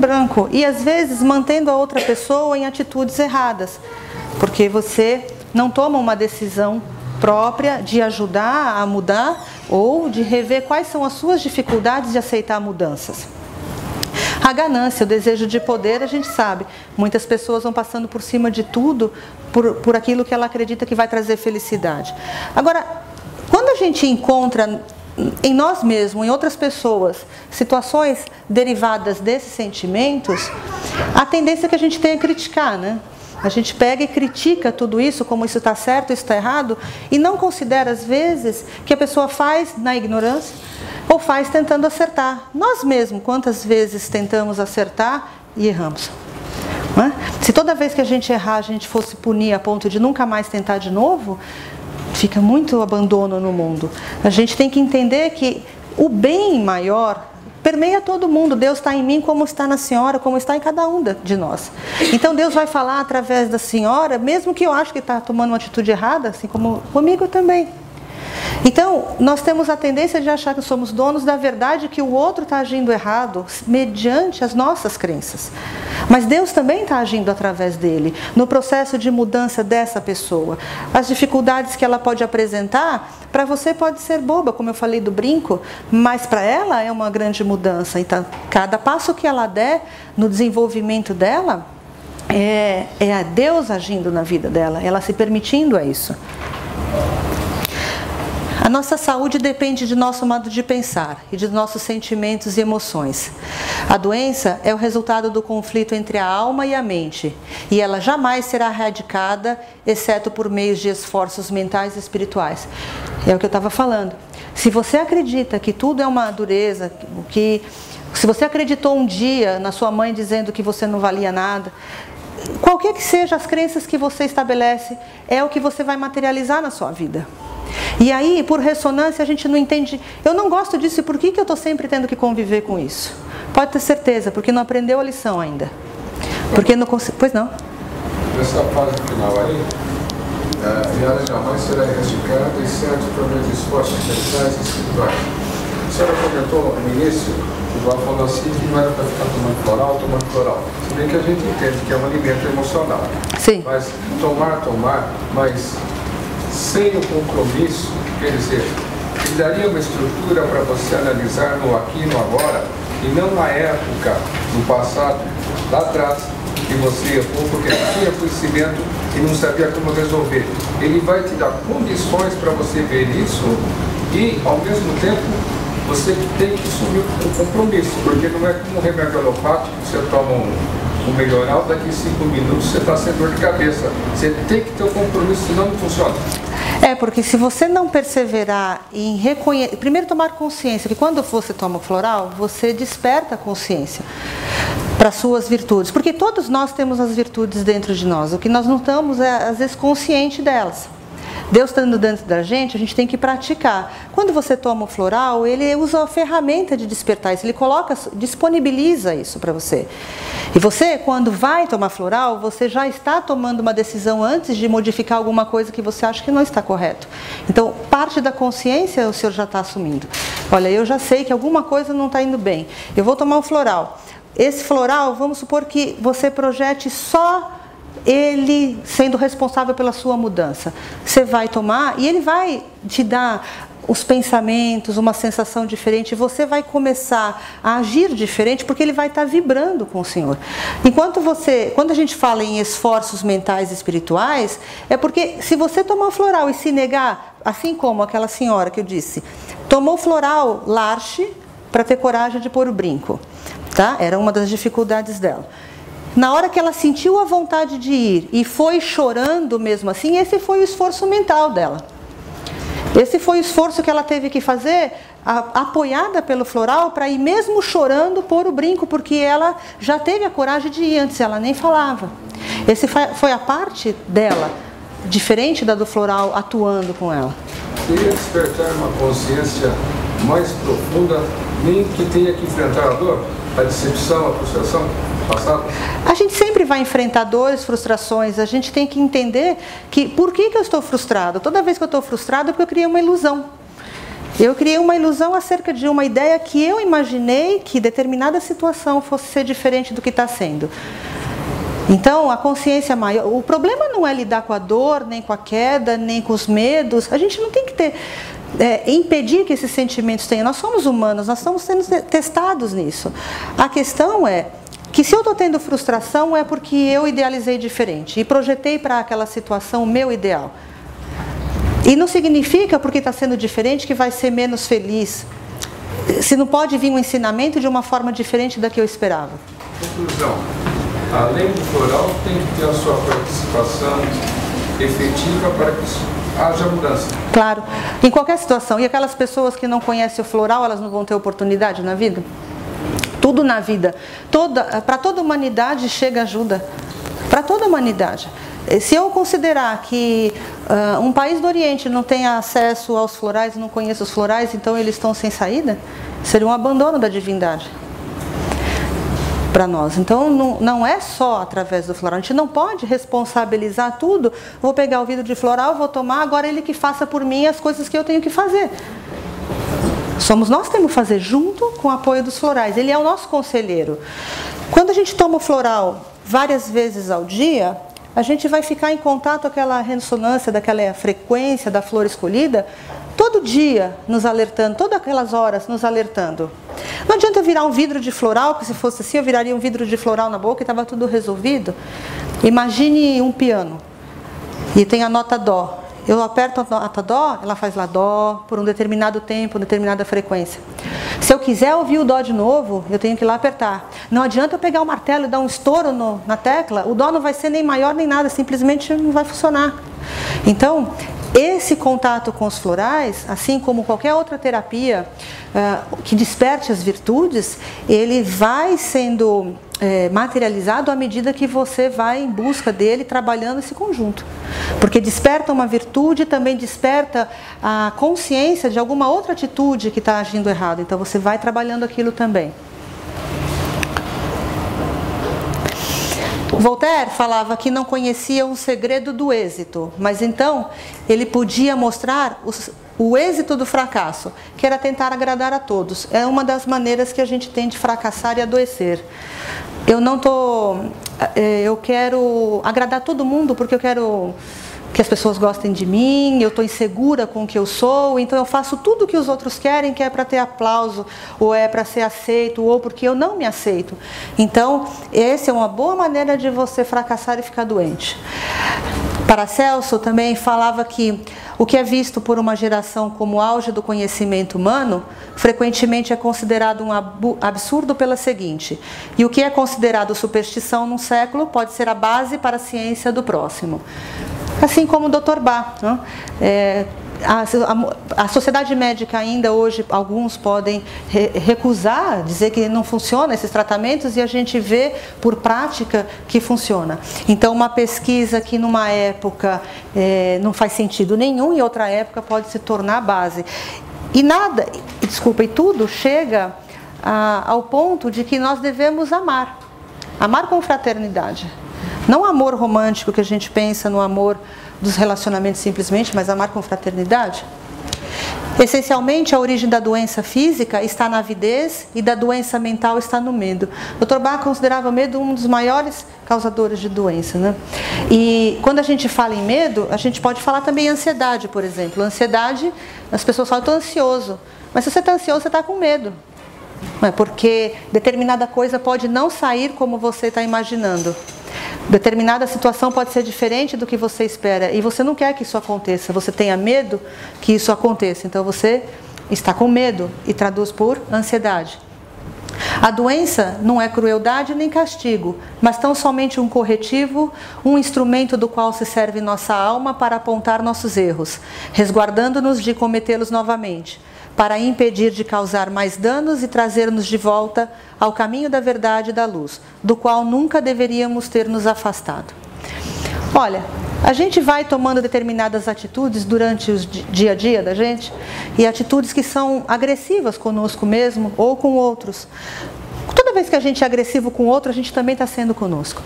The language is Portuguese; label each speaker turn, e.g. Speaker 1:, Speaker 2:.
Speaker 1: branco. E às vezes mantendo a outra pessoa em atitudes erradas, porque você não toma uma decisão própria de ajudar a mudar ou de rever quais são as suas dificuldades de aceitar mudanças. A ganância, o desejo de poder, a gente sabe, muitas pessoas vão passando por cima de tudo por aquilo que ela acredita que vai trazer felicidade. Agora, quando a gente encontra em nós mesmos, em outras pessoas, situações derivadas desses sentimentos, a tendência é que a gente tenha a criticar, né? A gente pega e critica tudo isso, como isso está certo, isso está errado, e não considera, às vezes, que a pessoa faz na ignorância ou faz tentando acertar. Nós mesmos, quantas vezes tentamos acertar e erramos? Não é? Se toda vez que a gente errar, a gente fosse punir a ponto de nunca mais tentar de novo, fica muito abandono no mundo. A gente tem que entender que o bem maior permeia todo mundo. Deus está em mim como está na senhora, como está em cada um de nós. Então Deus vai falar através da senhora, mesmo que eu acho que está tomando uma atitude errada, assim como comigo também. Então, nós temos a tendência de achar que somos donos da verdade, que o outro está agindo errado, mediante as nossas crenças. Mas Deus também está agindo através dele, no processo de mudança dessa pessoa. As dificuldades que ela pode apresentar, para você pode ser boba, como eu falei do brinco, mas para ela é uma grande mudança. Então, cada passo que ela der no desenvolvimento dela, é a Deus agindo na vida dela, ela se permitindo a isso. A nossa saúde depende de nosso modo de pensar e de nossos sentimentos e emoções. A doença é o resultado do conflito entre a alma e a mente, e ela jamais será erradicada, exceto por meios de esforços mentais e espirituais. É o que eu estava falando. Se você acredita que tudo é uma dureza, se você acreditou um dia na sua mãe dizendo que você não valia nada, qualquer que seja as crenças que você estabelece, é o que você vai materializar na sua vida. E aí, por ressonância, a gente não entende, eu não gosto disso, e por que eu estou sempre tendo que conviver com isso? Pode ter certeza, porque não aprendeu a lição ainda. Porque não consigo... Pois não?
Speaker 2: Nessa fase final aí, ela jamais será erradicada, exceto por meio de esforços mentais e espirituais. A senhora comentou no início, igual falou assim, que não era para ficar tomando floral. Se bem que a gente entende que é um alimento emocional.
Speaker 1: Sim.
Speaker 2: Mas tomar, mas sem o compromisso, quer dizer, ele daria uma estrutura para você analisar no aqui e no agora, e não na época, no passado, lá atrás, que você errou porque não tinha conhecimento e não sabia como resolver. Ele vai te dar condições para você ver isso e, ao mesmo tempo, você tem que assumir um compromisso, porque não é como um remédio alopático, você toma um melhoral, daqui 5 minutos você está sem dor de cabeça. Você tem que ter um compromisso, senão não funciona.
Speaker 1: Porque se você não perseverar em reconhecer, primeiro tomar consciência, que quando você toma o floral, você desperta a consciência para as suas virtudes, porque todos nós temos as virtudes dentro de nós, o que nós não estamos é às vezes consciente delas. Deus estando dentro da gente, a gente tem que praticar. Quando você toma o floral, ele usa a ferramenta de despertar isso, ele disponibiliza isso para você. E você, quando vai tomar floral, você já está tomando uma decisão antes de modificar alguma coisa que você acha que não está correto. Então, parte da consciência o senhor já está assumindo. Olha, eu já sei que alguma coisa não está indo bem, eu vou tomar um floral. Esse floral, vamos supor que você projete só ele sendo responsável pela sua mudança. Você vai tomar e ele vai te dar os pensamentos, uma sensação diferente, você vai começar a agir diferente, porque ele vai estar vibrando com o Senhor. Quando a gente fala em esforços mentais e espirituais, é porque se você tomar o floral e se negar, assim como aquela senhora que eu disse, tomou floral, larche, para ter coragem de pôr o brinco, tá? Era uma das dificuldades dela. Na hora que ela sentiu a vontade de ir e foi chorando mesmo assim, esse foi o esforço mental dela. Esse foi o esforço que ela teve que fazer, apoiada pelo floral, para ir mesmo chorando pôr o brinco, porque ela já teve a coragem de ir, antes ela nem falava. Esse foi a parte dela, diferente da do floral atuando com ela.
Speaker 2: Queria despertar uma consciência mais profunda, nem que tenha que enfrentar a dor, a decepção, a frustração passada?
Speaker 1: A gente sempre vai enfrentar dores, frustrações, a gente tem que entender que por que eu estou frustrado? Toda vez que eu estou frustrado é porque eu criei uma ilusão. Eu criei uma ilusão acerca de uma ideia que eu imaginei que determinada situação fosse ser diferente do que está sendo. Então, a consciência maior... O problema não é lidar com a dor, nem com a queda, nem com os medos. A gente não tem que ter... impedir que esses sentimentos tenham. Nós somos humanos, nós estamos sendo testados nisso. A questão é que se eu estou tendo frustração é porque eu idealizei diferente e projetei para aquela situação o meu ideal. E não significa, porque está sendo diferente, que vai ser menos feliz. Se não pode vir um ensinamento de uma forma diferente da que eu esperava.
Speaker 2: Conclusão. Além do floral, tem que ter a sua participação efetiva para que haja mudança.
Speaker 1: Claro. Em qualquer situação. E aquelas pessoas que não conhecem o floral, elas não vão ter oportunidade na vida? Tudo na vida. Para toda a humanidade chega ajuda. Para toda a humanidade. Se eu considerar que um país do Oriente não tem acesso aos florais, não conhece os florais, então eles estão sem saída, seria um abandono da divindade para nós. Então não é só através do floral. A gente não pode responsabilizar tudo. Vou pegar o vidro de floral, vou tomar, agora ele que faça por mim as coisas que eu tenho que fazer. Somos nós que temos que fazer junto com o apoio dos florais. Ele é o nosso conselheiro. Quando a gente toma o floral várias vezes ao dia, a gente vai ficar em contato com aquela ressonância, daquela frequência da flor escolhida, todo dia nos alertando, todas aquelas horas nos alertando. Não adianta eu virar um vidro de floral, porque se fosse assim eu viraria um vidro de floral na boca e estava tudo resolvido. Imagine um piano e tem a nota dó. Eu aperto a nota dó, ela faz lá dó por um determinado tempo, determinada frequência. Se eu quiser ouvir o dó de novo, eu tenho que ir lá apertar. Não adianta eu pegar o martelo e dar um estouro na tecla, o dó não vai ser nem maior nem nada, simplesmente não vai funcionar. Então, esse contato com os florais, assim como qualquer outra terapia que desperte as virtudes, ele vai sendo materializado à medida que você vai em busca dele, trabalhando esse conjunto. Porque desperta uma virtude, também desperta a consciência de alguma outra atitude que está agindo errado. Então você vai trabalhando aquilo também. Voltaire falava que não conhecia o segredo do êxito, mas então ele podia mostrar o êxito do fracasso, que era tentar agradar a todos. É uma das maneiras que a gente tem de fracassar e adoecer. Eu quero agradar todo mundo porque eu quero que as pessoas gostem de mim, eu estou insegura com o que eu sou, então eu faço tudo o que os outros querem, que é para ter aplauso, ou é para ser aceito, ou porque eu não me aceito. Então, essa é uma boa maneira de você fracassar e ficar doente. Paracelso também falava que o que é visto por uma geração como auge do conhecimento humano, frequentemente é considerado um absurdo pela seguinte, e o que é considerado superstição num século pode ser a base para a ciência do próximo. Assim como o Dr. Bach, né? A sociedade médica ainda hoje, alguns podem recusar, dizer que não funciona esses tratamentos, e a gente vê por prática que funciona. Então uma pesquisa que numa época não faz sentido nenhum, em outra época pode se tornar base. E tudo chega ao ponto de que nós devemos amar com fraternidade. Não amor romântico que a gente pensa no amor dos relacionamentos simplesmente, mas amar com fraternidade. Essencialmente, a origem da doença física está na avidez e da doença mental está no medo. Dr. Bach considerava o medo um dos maiores causadores de doença, né? E quando a gente fala em medo, a gente pode falar também em ansiedade, por exemplo. Ansiedade, as pessoas falam, estou ansioso. Mas se você está ansioso, você está com medo. Não é? Porque determinada coisa pode não sair como você está imaginando. Determinada situação pode ser diferente do que você espera e você não quer que isso aconteça, você tenha medo que isso aconteça, então você está com medo e traduz por ansiedade. A doença não é crueldade nem castigo, mas tão somente um corretivo, um instrumento do qual se serve nossa alma para apontar nossos erros, resguardando-nos de cometê-los novamente, para impedir de causar mais danos e trazer-nos de volta ao caminho da verdade e da luz, do qual nunca deveríamos ter nos afastado. Olha, a gente vai tomando determinadas atitudes durante o dia a dia da gente, e atitudes que são agressivas conosco mesmo ou com outros. Toda vez que a gente é agressivo com outro, a gente também está sendo conosco.